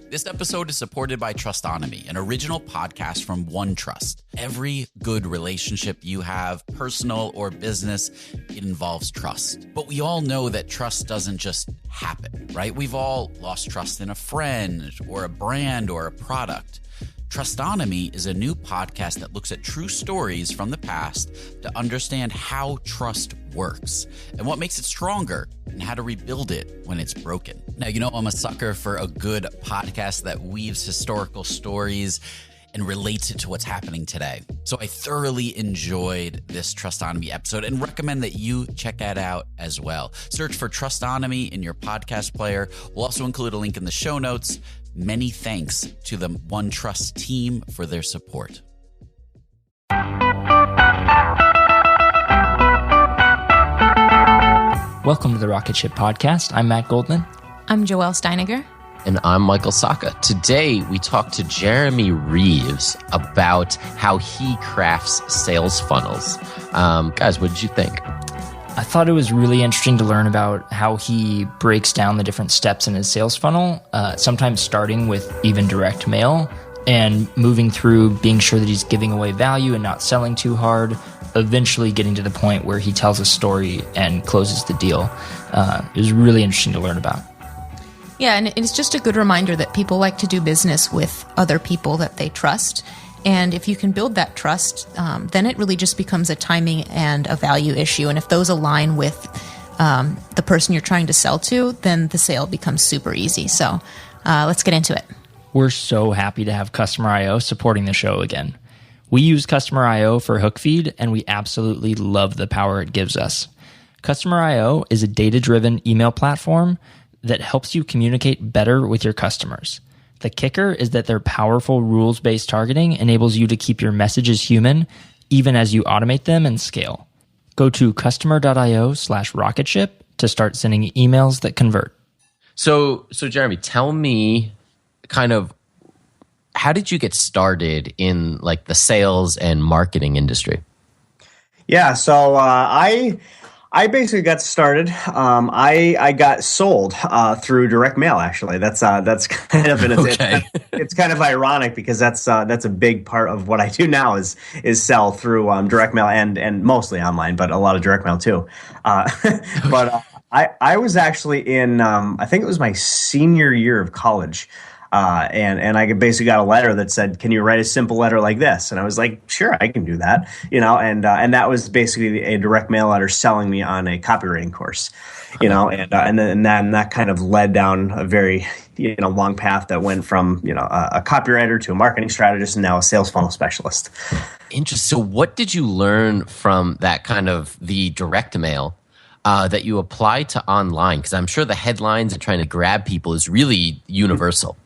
This episode is supported by Trustonomy, an original podcast from OneTrust. Every good relationship you have, personal or business, it involves trust. But we all know that trust doesn't just happen, right? We've all lost trust in a friend or a brand or a product. Trustonomy is a new podcast that looks at true stories from the past to understand how trust works and what makes it stronger and how to rebuild it when it's broken. Now, you know I'm a sucker for a good podcast that weaves historical stories and relates it to what's happening today. So I thoroughly enjoyed this Trustonomy episode and recommend that you check that out as well. Search for Trustonomy in your podcast player. We'll also include a link in the show notes. Many thanks to the OneTrust team for their support. Welcome to the Rocketship podcast. I'm Matt Goldman. I'm Joelle Steiniger. And I'm Michael Saka. Today, we talk to Jeremy Reeves about how he crafts sales funnels. Guys, what did you think? I thought it was really interesting to learn about how he breaks down the different steps in his sales funnel, sometimes starting with even direct mail and moving through being sure that he's giving away value and not selling too hard, eventually getting to the point where he tells a story and closes the deal. It was really interesting to learn about. Yeah, and it's just a good reminder that people like to do business with other people that they trust. And if you can build that trust, then it really just becomes a timing and a value issue. And if those align with the person you're trying to sell to, then the sale becomes super easy. So let's get into it. We're so happy to have Customer.io supporting the show again. We use Customer.io for Hookfeed, and we absolutely love the power it gives us. Customer.io is a data-driven email platform that helps you communicate better with your customers. The kicker is that their powerful rules-based targeting enables you to keep your messages human, even as you automate them and scale. Go to customer.io/rocketship to start sending emails that convert. So Jeremy, tell me kind of, how did you get started in like the sales and marketing industry? Yeah, so I basically got started. I got sold through direct mail. Actually, that's kind of it's kind of ironic because that's a big part of what I do now is sell through direct mail and mostly online, but a lot of direct mail too. But I was actually in I think it was my senior year of college. And I basically got a letter that said, "Can you write a simple letter like this?" And I was like, "Sure, I can do that." And that was basically a direct mail letter selling me on a copywriting course, and then that kind of led down a very long path that went from a copywriter to a marketing strategist and now a sales funnel specialist. Interesting. So what did you learn from that kind of the direct mail that you apply to online? Because I'm sure the headlines and trying to grab people is really universal.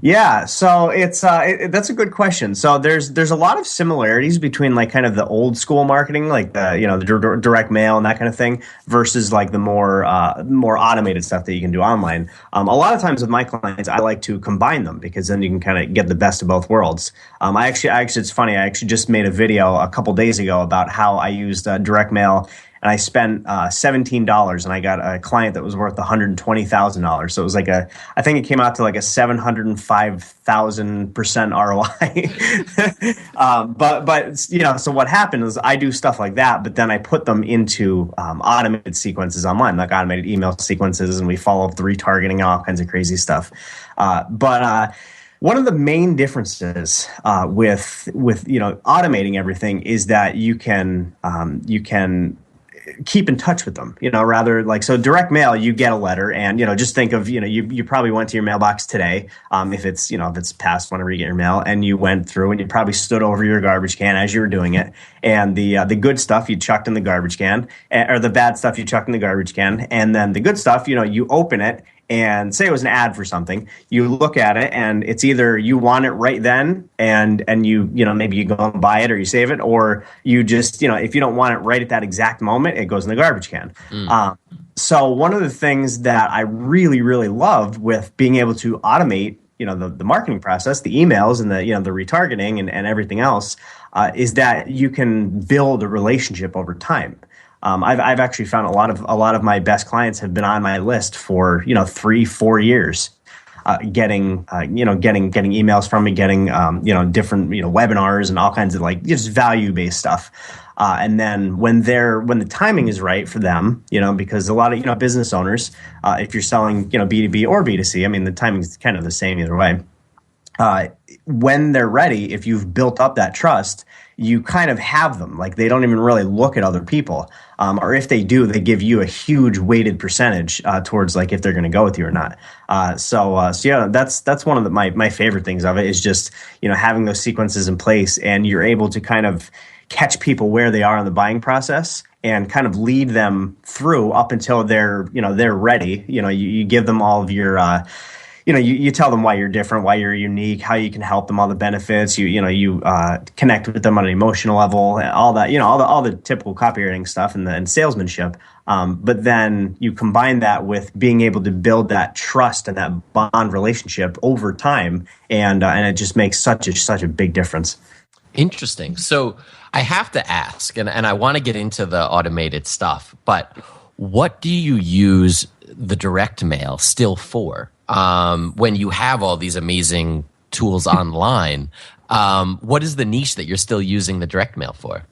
Yeah, so that's a good question. So there's a lot of similarities between like kind of the old school marketing, like the direct mail and that kind of thing, versus like the more automated stuff that you can do online. A lot of times with my clients, I like to combine them because then you can kind of get the best of both worlds. I actually it's funny. I actually just made a video a couple days ago about how I used direct mail. And I spent $17, and I got a client that was worth $120,000. So it was like I think it came out to like a 705,000% ROI. But so what happened is I do stuff like that, but then I put them into automated sequences online, like automated email sequences, and we follow up the retargeting and all kinds of crazy stuff. But one of the main differences with automating everything is that you can keep in touch with them, rather like, so direct mail, you get a letter and, just think of, you probably went to your mailbox today. If it's past whenever you get your mail, and you went through and you probably stood over your garbage can as you were doing it. And the good stuff you chucked in the garbage can, or the bad stuff you chucked in the garbage can. And then the good stuff, you open it and say it was an ad for something, you look at it and it's either you want it right then and you maybe you go and buy it or you save it, or you just, if you don't want it right at that exact moment, it goes in the garbage can. So one of the things that I really, really loved with being able to automate, the marketing process, the emails and the retargeting and everything else, is that you can build a relationship over time. I've actually found a lot of my best clients have been on my list for 3-4 years. getting emails from me, getting different webinars and all kinds of like just value based stuff. And then when the timing is right for them, because a lot of business owners, if you're selling B2B or B2C, I mean the timing is kind of the same either way. When they're ready, if you've built up that trust, you kind of have them. Like they don't even really look at other people, or if they do, they give you a huge weighted percentage towards like if they're going to go with you or not. So yeah, that's one of my favorite things of it is just having those sequences in place, and you're able to kind of catch people where they are in the buying process and kind of lead them through up until they're ready. You give them all of your you tell them why you're different, why you're unique, how you can help them, all the benefits. You connect with them on an emotional level, all that, all the typical copywriting stuff and salesmanship. But then you combine that with being able to build that trust and that bond relationship over time, and it just makes such a big difference. Interesting. So I have to ask, and I want to get into the automated stuff, but what do you use the direct mail still for? When you have all these amazing tools online, what is the niche that you're still using the direct mail for?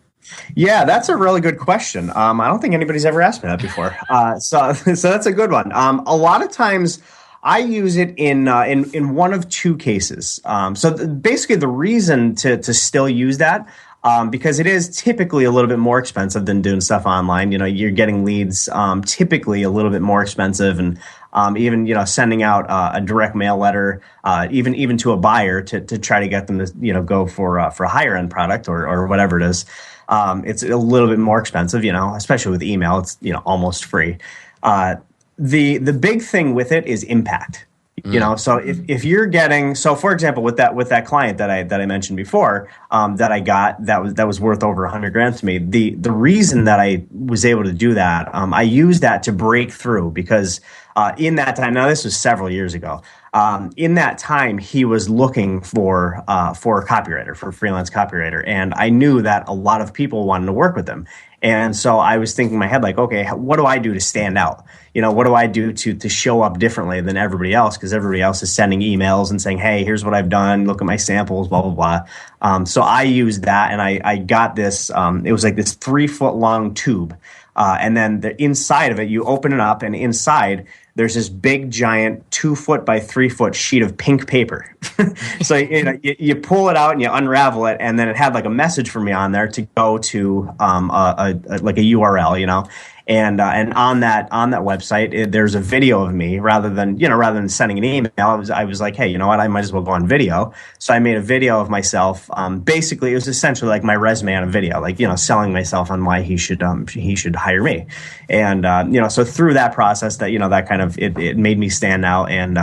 Yeah, that's a really good question. I don't think anybody's ever asked me that before. So that's a good one. A lot of times I use it in one of two cases. Basically the reason to still use that, because it is typically a little bit more expensive than doing stuff online. You're getting leads typically a little bit more expensive, and even sending out a direct mail letter, even to a buyer to try to get them to go for a higher end product or whatever it is. It's a little bit more expensive, especially with email. It's almost free. The big thing with it is impact. So if you're getting, so for example, with that client that I mentioned before, that I got, that was worth over $100,000 to me. The reason that I was able to do that, I used that to break through because, in that time, now this was several years ago, in that time, he was looking for a copywriter, for a freelance copywriter. And I knew that a lot of people wanted to work with him. And so I was thinking in my head, like, okay, what do I do to stand out? What do I do to show up differently than everybody else? Because everybody else is sending emails and saying, hey, here's what I've done. Look at my samples, blah, blah, blah. So I used that, and I got this, it was like this 3-foot long tube. And then the inside of it, you open it up, and inside there's this big, giant 2-foot by 3-foot sheet of pink paper. So you pull it out and you unravel it, and then it had like a message for me on there to go to like a URL, and on that website there's a video of me rather than sending an email. I was like, hey, you know what? I might as well go on video. So I made a video of myself. Basically, it was essentially like my resume on a video, like selling myself on why he should hire me, and so through that process, that kind of it made me stand out, and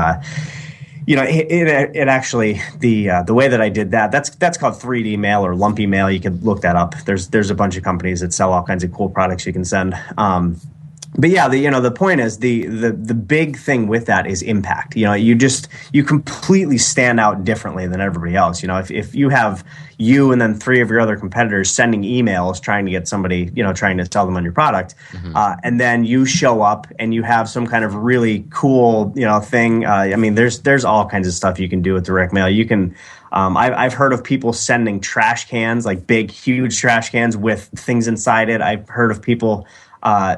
it actually the way that I did that's called 3D mail or lumpy mail. You can look that up. There's a bunch of companies that sell all kinds of cool products you can send. But yeah, the point is the big thing with that is impact. You completely stand out differently than everybody else. If you have you and then 3 of your other competitors sending emails trying to get somebody, trying to sell them on your product, and then you show up and you have some kind of really cool, thing. I mean, there's all kinds of stuff you can do with direct mail. You can. I've heard of people sending trash cans, like big, huge trash cans with things inside it. I've heard of people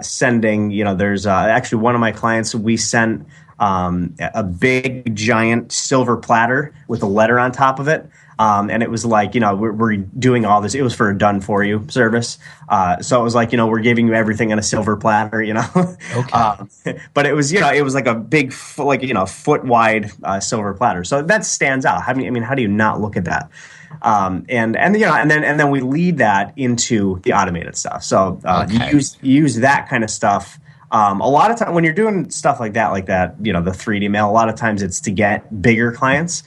sending, there's actually one of my clients, we sent a big, giant silver platter with a letter on top of it. And it was like, we're doing all this. It was for a done for you service. So it was like, we're giving you everything on a silver platter, Okay. But it was, it was like a big, foot wide silver platter. So that stands out. How do you not look at that? And then we lead that into the automated stuff. So you use that kind of stuff. A lot of time when you're doing stuff like that, the 3D mail, a lot of times it's to get bigger clients.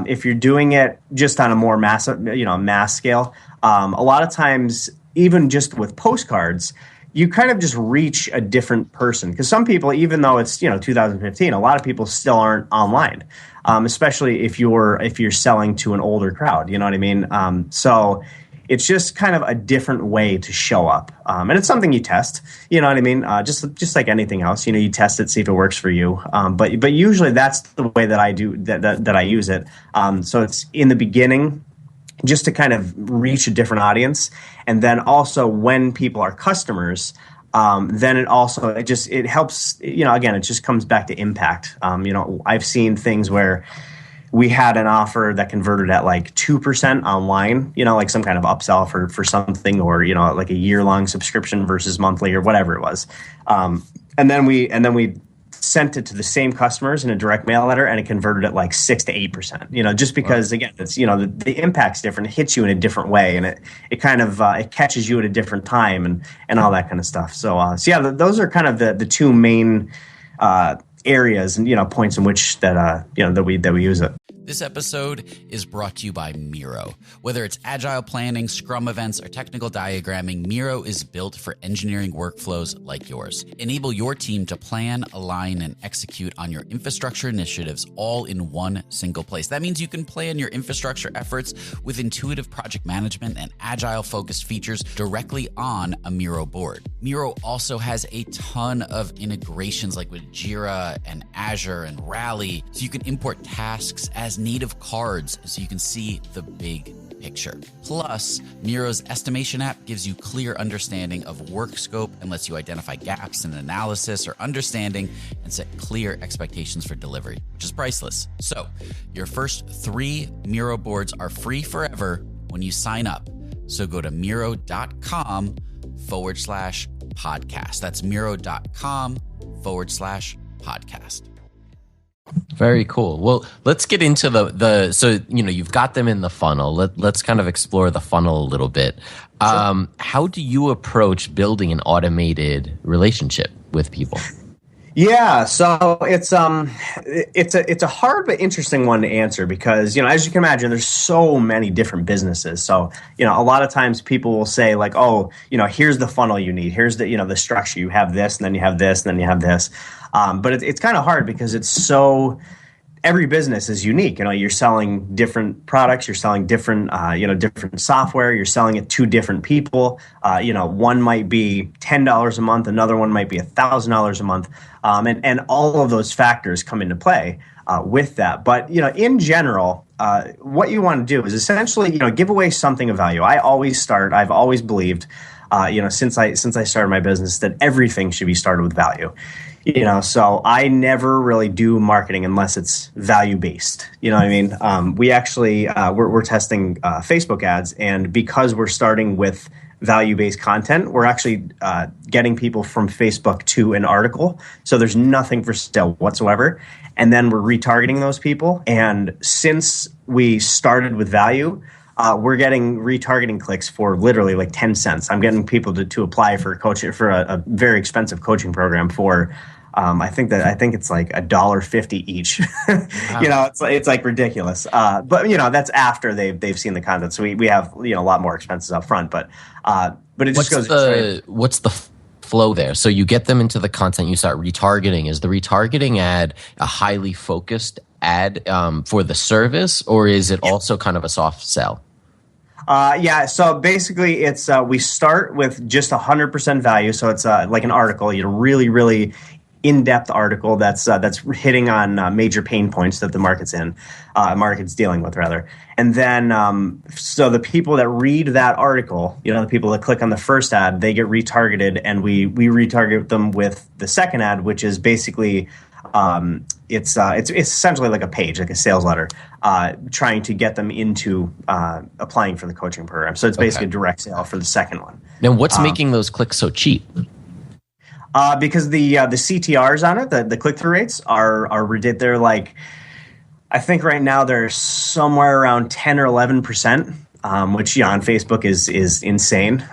If you're doing it just on a more massive, mass scale, a lot of times, even just with postcards, you kind of just reach a different person. Because some people, even though it's 2015, a lot of people still aren't online, especially if you're selling to an older crowd. You know what I mean? So it's just kind of a different way to show up. And it's something you test, you know what I mean? Just like anything else, you know, you test it, see if it works for you. But usually that's the way that I do, that I use it. So it's in the beginning, just to kind of reach a different audience. And then also when people are customers, then it helps, you know, again, it just comes back to impact. You know, I've seen things where we had an offer that converted at like 2% online, you know, like some kind of upsell for something, or, you know, like a year-long subscription versus monthly or whatever it was. And then we sent it to the same customers in a direct mail letter, and it converted at like 6 to 8%, you know, just because, again, it's, you know, the impact's different. It hits you in a different way, and it kind of, it catches you at a different time and all that kind of stuff. So yeah, those are kind of the two main, areas and, you know, points in which that you know, that we use it. This episode is brought to you by Miro. Whether it's agile planning, Scrum events, or technical diagramming, Miro is built for engineering workflows like yours. Enable your team to plan, align, and execute on your infrastructure initiatives all in one single place. That means you can plan your infrastructure efforts with intuitive project management and agile-focused features directly on a Miro board. Miro also has a ton of integrations like with Jira and Azure and Rally, so you can import tasks as native cards so you can see the big picture. Plus, Miro's estimation app gives you clear understanding of work scope and lets you identify gaps in analysis or understanding and set clear expectations for delivery, which is priceless. So, your first 3 Miro boards are free forever when you sign up. So go to Miro.com/podcast. That's Miro.com/podcast. Very cool. Well, let's get into the so, you know, you've got them in the funnel. Let's kind of explore the funnel a little bit. Sure. How do you approach building an automated relationship with people? Yeah, so it's a hard but interesting one to answer because, you know, as you can imagine, there's so many different businesses. So, you know, a lot of times people will say like, oh, you know, here's the funnel you need. Here's the, you know, the structure. You have this, and then you have this, and then you have this. But it's kind of hard because it's so, every business is unique. You know, you're selling different products, you're selling different, you know, different software, you're selling it to different people. You know, one might be $10 a month, another one might be $1,000 a month. And all of those factors come into play with that. But, you know, in general, what you want to do is essentially, you know, give away something of value. I've always believed, you know, since I started my business, that everything should be started with value. You know, so I never really do marketing unless it's value-based. You know what I mean? We actually, we're testing Facebook ads, and because we're starting with value-based content, we're actually getting people from Facebook to an article. So there's nothing for sale whatsoever. And then we're retargeting those people. And since we started with value, we're getting retargeting clicks for literally like 10 cents. I'm getting people to apply for coaching, for a very expensive coaching program for, I think it's like $1.50 each. Wow. You know, it's like ridiculous. But you know, that's after they've seen the content. So we have, you know, a lot more expenses up front. But it just what's the flow there? So you get them into the content, you start retargeting. Is the retargeting ad a highly focused ad for the service, or is it also kind of a soft sell? Yeah, so basically it's we start with just 100% value. So it's like an article, you know, really, really in-depth article that's hitting on major pain points that the market's dealing with rather. And then so the people that read that article, you know, the people that click on the first ad, they get retargeted, and we retarget them with the second ad, which is basically it's essentially like a page, like a sales letter, trying to get them into applying for the coaching program. So it's basically a direct sale for the second one. Now, what's making those clicks so cheap? Because the CTRs on it, the click-through rates are ridiculous. They're like, I think right now they're somewhere around 10 or 11%, which, yeah, on Facebook is insane.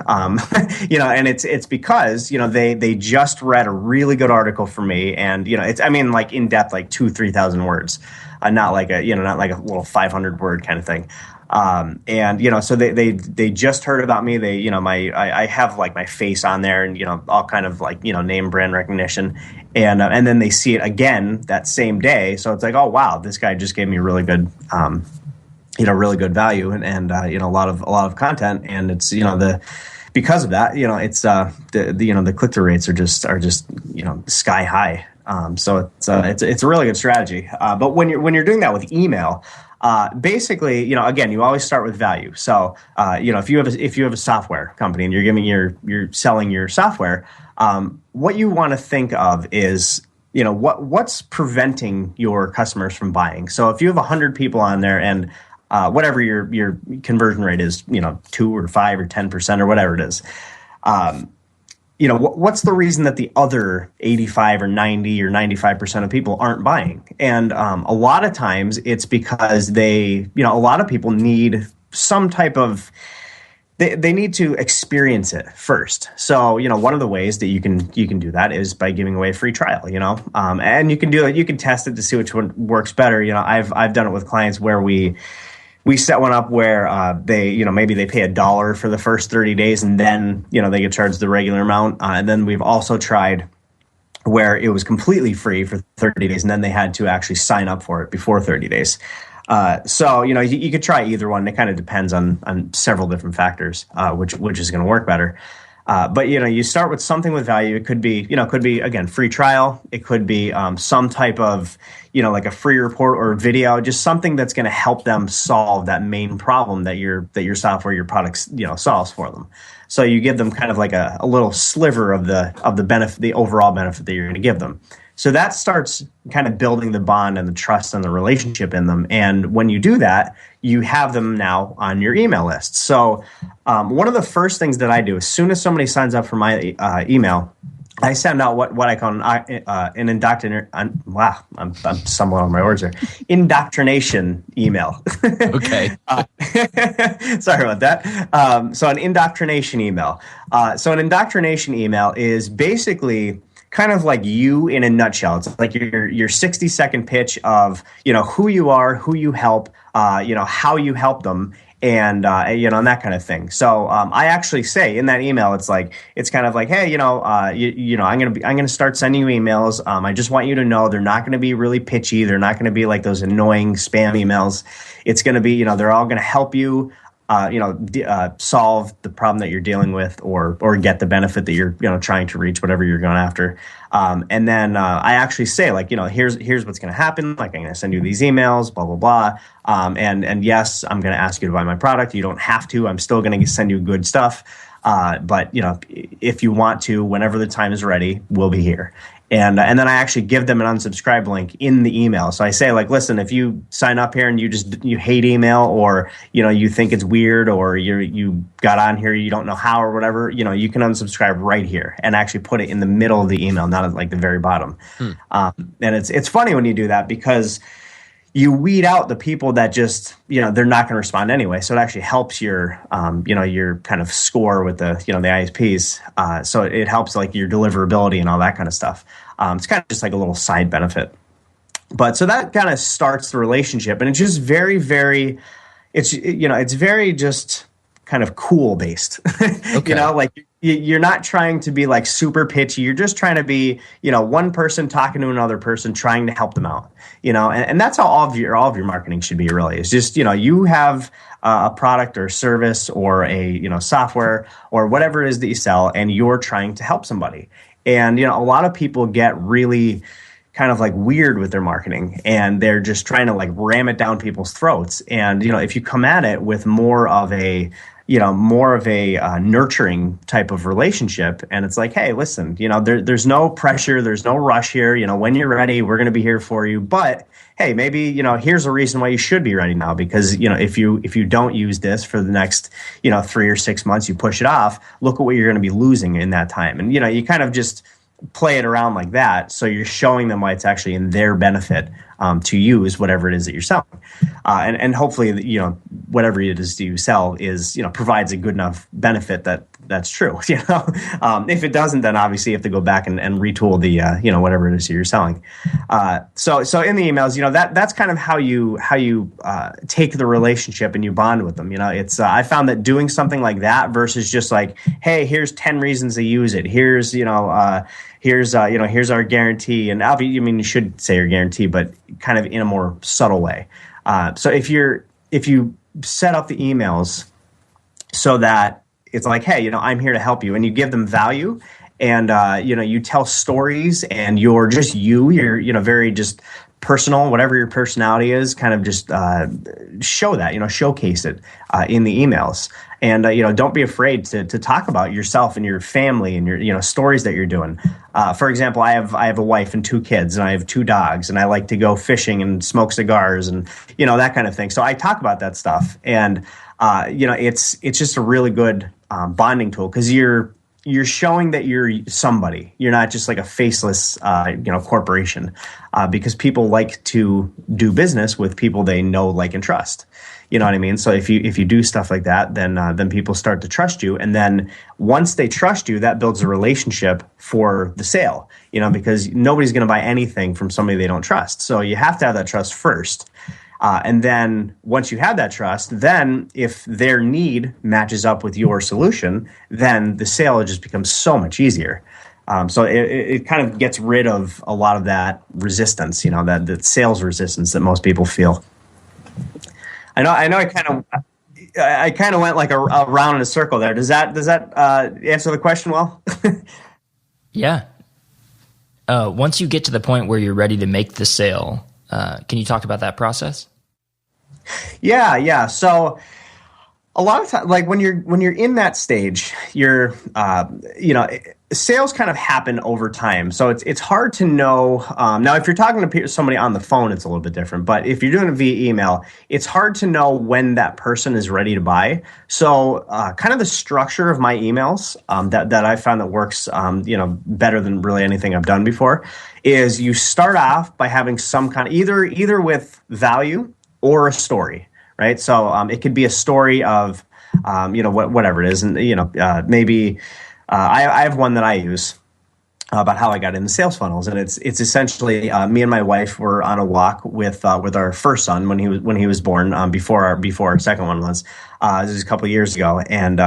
You know, and it's because, you know, they just read a really good article from me, and, you know, it's, I mean, like in depth, like 2,000-3,000 words, not like a little 500 word kind of thing. And, you know, so they just heard about me. They, you know, I have like my face on there, and, you know, all kind of like, you know, name brand recognition. And then they see it again that same day. So it's like, oh, wow, this guy just gave me a really good, really good value and a lot of content, and it's because of that, it's the click-through rates are just sky high. So it's a really good strategy. But when you're doing that with email, basically, again, you always start with value. So if you have a software company and you're selling your software, what you want to think of is what's preventing your customers from buying. So if you have 100 people on there and whatever your conversion rate is, 2 or 5 or 10% or whatever it is, what's the reason that the other 85 or 90 or 95% of people aren't buying? And a lot of times it's because a lot of people need some type of, they need to experience it first. So, one of the ways that you can do that is by giving away a free trial, and you can do it. You can test it to see which one works better. I've done it with clients where we set one up where they, maybe they pay $1 for the first 30 days and then, they get charged the regular amount. And then we've also tried where it was completely free for 30 days and then they had to actually sign up for it before 30 days. So, you could try either one. It kind of depends on several different factors, which is going to work better. But you start with something with value. It could be again, free trial. It could be some type of, like a free report or a video, just something that's going to help them solve that main problem that your software, your products, solves for them. So you give them kind of like a little sliver of the benefit, the overall benefit that you're going to give them. So that starts kind of building the bond and the trust and the relationship in them. And when you do that, you have them now on your email list. So one of the first things that I do as soon as somebody signs up for my email, I send out what I call an indoctrination. Wow, I'm stumbling on my words here. Indoctrination email. Okay. Sorry about that. So an indoctrination email. So an indoctrination email is basically kind of like you in a nutshell. It's like your 60-second pitch of who you are, who you help, how you help them, and and that kind of thing. So I actually say in that email, it's kind of like, hey, I'm gonna start sending you emails. I just want you to know they're not going to be really pitchy. They're not going to be like those annoying spam emails. It's going to be, they're all going to help you. Solve the problem that you're dealing with, or get the benefit that you're trying to reach, whatever you're going after. And then I actually say here's what's going to happen. Like, I'm going to send you these emails, blah blah blah. And yes, I'm going to ask you to buy my product. You don't have to. I'm still going to send you good stuff. But if you want to, whenever the time is ready, we'll be here. And then I actually give them an unsubscribe link in the email. So I say, listen, if you sign up here and you hate email, or you think it's weird, or you got on here, you don't know how or whatever, you can unsubscribe right here and actually put it in the middle of the email, not at the very bottom. And it's funny when you do that because you weed out the people that just, they're not going to respond anyway. So it actually helps your kind of score with the ISPs. So it helps your deliverability and all that kind of stuff. It's kind of just like a little side benefit. But so that kind of starts the relationship, and it's just very, very, it's very just kind of cool based. Okay. You're not trying to be super pitchy. You're just trying to be, one person talking to another person, trying to help them out, and that's how all of your marketing should be, really. It's just, you have a product or service or a, software or whatever it is that you sell, and you're trying to help somebody. And, a lot of people get really kind of weird with their marketing, and they're just trying to ram it down people's throats. And, if you come at it with more of a nurturing type of relationship, and it's like, hey, listen, there's no pressure, there's no rush here. When you're ready, we're going to be here for you. But hey, maybe, here's a reason why you should be ready now, because, if you don't use this for the next, 3 or 6 months, you push it off, look at what you're going to be losing in that time. And, you kind of just play it around like that. So you're showing them why it's actually in their benefit to use whatever it is that you're selling. And hopefully, whatever it is that you sell is, provides a good enough benefit that's true. If it doesn't, then obviously you have to go back and retool the, whatever it is that you're selling. So in the emails, that's kind of how you take the relationship and you bond with them. It's I found that doing something like that versus just hey, here's 10 reasons to use it. Here's our guarantee. And you should say your guarantee, but kind of in a more subtle way. So if you're if you set up the emails so that it's like, hey, I'm here to help you, and you give them value, and you tell stories, and you're just you're very just personal, whatever your personality is, kind of just show that, showcase it in the emails. And, don't be afraid to talk about yourself and your family and your, stories that you're doing. For example, I have a wife and 2 kids, and I have 2 dogs, and I like to go fishing and smoke cigars and, that kind of thing. So I talk about that stuff. And, it's just a really good bonding tool, because you're showing that you're somebody. You're not just like a faceless, corporation, because people like to do business with people they know, like, and trust. You know what I mean? So if you do stuff like that, then people start to trust you, and then once they trust you, that builds a relationship for the sale. Because nobody's going to buy anything from somebody they don't trust. So you have to have that trust first. And then once you have that trust, then if their need matches up with your solution, then the sale just becomes so much easier. So it kind of gets rid of a lot of that resistance, that sales resistance that most people feel. I know. I kind of went like a round in a circle there. Does that answer the question well? Yeah. Once you get to the point where you're ready to make the sale, can you talk about that process? Yeah. So a lot of times, like when you're in that stage, you're sales kind of happen over time. So it's hard to know. Now, if you're talking to somebody on the phone, it's a little bit different. But if you're doing it via email, it's hard to know when that person is ready to buy. So kind of the structure of my emails that I found that works better than really anything I've done before is you start off by having some kind of either with value or a story. Right. So it could be a story of, whatever it is. And, maybe I have one that I use about how I got into sales funnels. And it's essentially me and my wife were on a walk with our first son when he was born, before our second one was. This was a couple of years ago. And,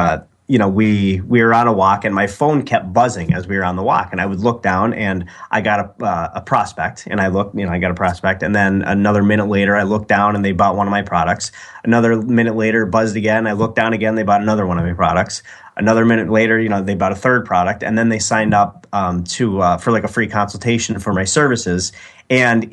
we were on a walk, and my phone kept buzzing as we were on the walk, and I would look down, and I got a prospect, and I got a prospect, and then another minute later, I looked down, and they bought one of my products. Another minute later, buzzed again. I looked down again, they bought another one of my products. Another minute later, they bought a third product, and then they signed up for like a free consultation for my services. And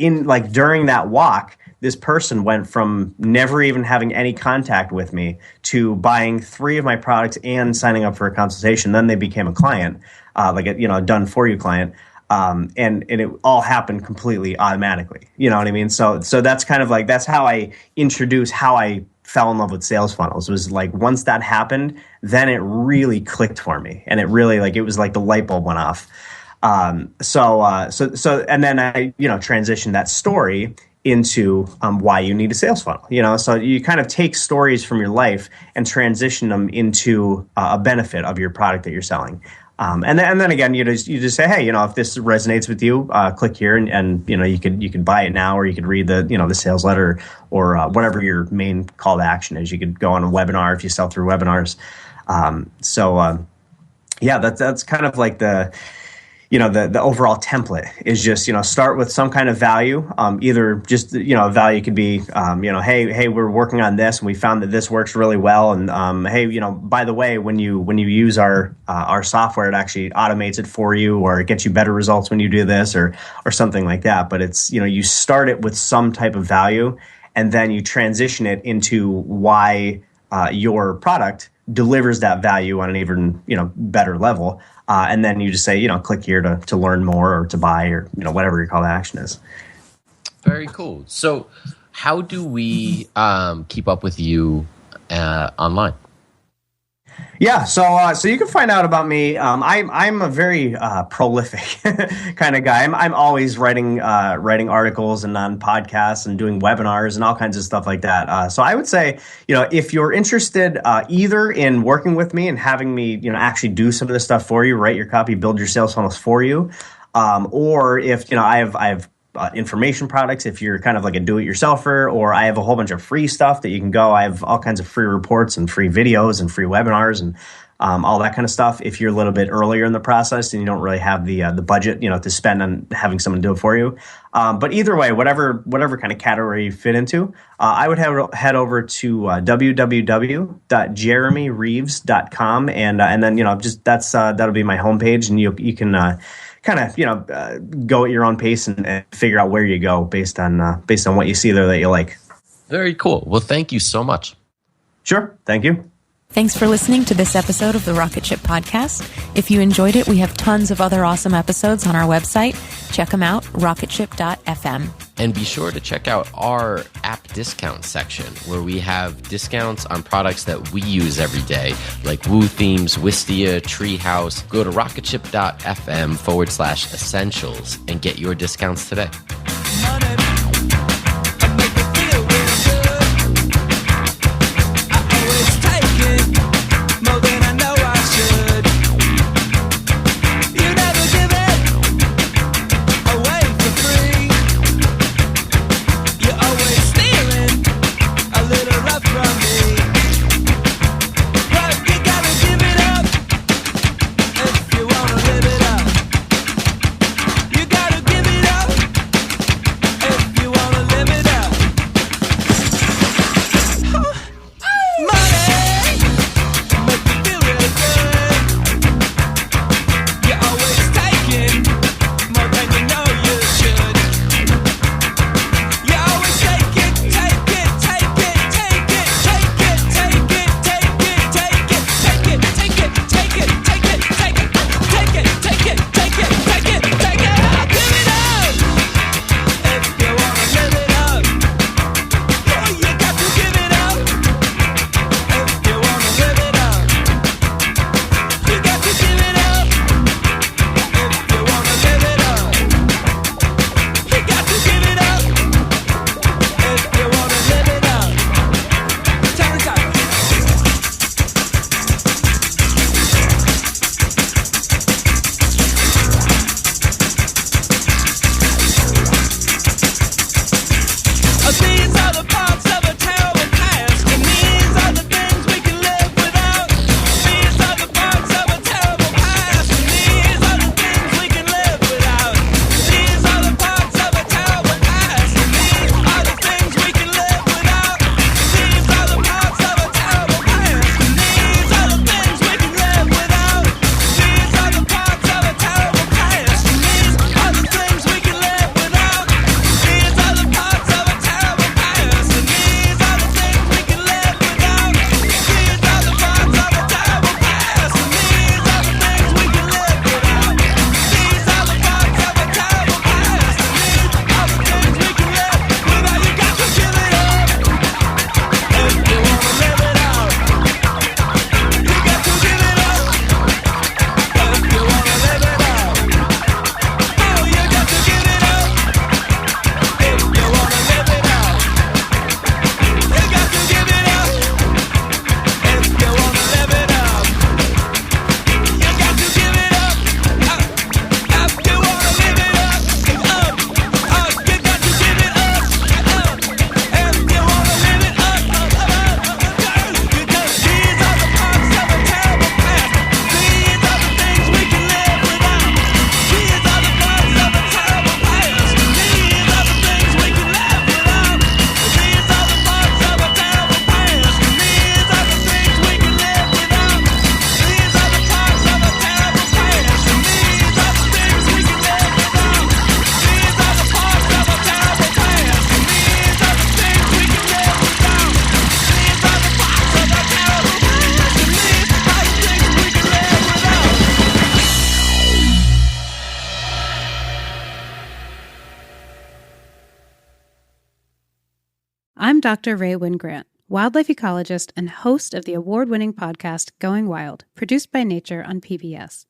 during that walk, this person went from never even having any contact with me to buying 3 of my products and signing up for a consultation. Then they became a client, a done for you client. And it all happened completely automatically. You know what I mean? So that's kind of like, that's how I introduce how I fell in love with sales funnels. It was like, once that happened, then it really clicked for me. And it really, it was like the light bulb went off. And then I, transitioned that story into why you need a sales funnel. So you kind of take stories from your life and transition them into a benefit of your product that you're selling. And then again, you just say, hey, if this resonates with you, click here, and you could buy it now, or you could read the sales letter, or whatever your main call to action is. You could go on a webinar if you sell through webinars. That's kind of like the overall template is just, start with some kind of value. Either just, value could be, hey, we're working on this and we found that this works really well. And, hey, by the way, when you use our software, it actually automates it for you, or it gets you better results when you do this, or something like that. But it's, you start it with some type of value, and then you transition it into why your product delivers that value on an even, better level. And then you just say, click here to learn more, or to buy, or, whatever your call to action is. Very cool. So how do we keep up with you online? Yeah, so you can find out about me. I'm a very prolific kind of guy. I'm always writing articles and on podcasts and doing webinars and all kinds of stuff like that. So I would say, if you're interested either in working with me and having me, actually do some of this stuff for you, write your copy, build your sales funnels for you, or if I have information products, if you're kind of like a do-it-yourselfer, or I have a whole bunch of free stuff that you can go. I have all kinds of free reports and free videos and free webinars and all that kind of stuff. If you're a little bit earlier in the process and you don't really have the budget, to spend on having someone do it for you. But either way, whatever kind of category you fit into, I would head over to www.jeremyreeves.com, and then that'll be my homepage, and you can go at your own pace and figure out where you go based on what you see there that you like. Very cool. Well, thank you so much. Sure. Thank you. Thanks for listening to this episode of the Rocketship podcast. If you enjoyed it, we have tons of other awesome episodes on our website. Check them out, rocketship.fm. And be sure to check out our app discount section, where we have discounts on products that we use every day, like Woo Themes, Wistia, Treehouse. Go to rocketship.fm/essentials and get your discounts today. I'm Dr. Raywyn Grant, wildlife ecologist and host of the award-winning podcast Going Wild, produced by Nature on PBS.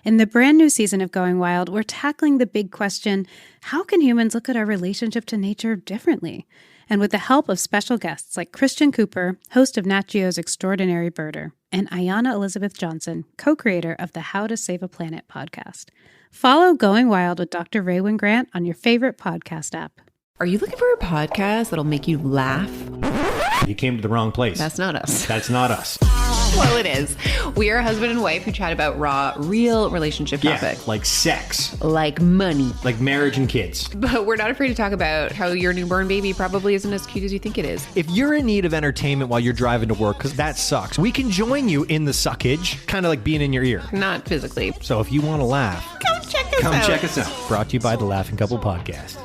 In the brand new season of Going Wild, we're tackling the big question, how can humans look at our relationship to nature differently? And with the help of special guests like Christian Cooper, host of Nat Geo's Extraordinary Birder, and Ayanna Elizabeth Johnson, co-creator of the How to Save a Planet podcast. Follow Going Wild with Dr. Raywyn Grant on your favorite podcast app. Are you looking for a podcast that'll make you laugh? You came to the wrong place. That's not us. That's not us. Well, it is. We are a husband and wife who chat about raw, real relationship topics. Like sex. Like money. Like marriage and kids. But we're not afraid to talk about how your newborn baby probably isn't as cute as you think it is. If you're in need of entertainment while you're driving to work, because that sucks, we can join you in the suckage, kind of like being in your ear. Not physically. So if you want to laugh, Come check us out. come check us out. Brought to you by the Laughing Couple Podcast.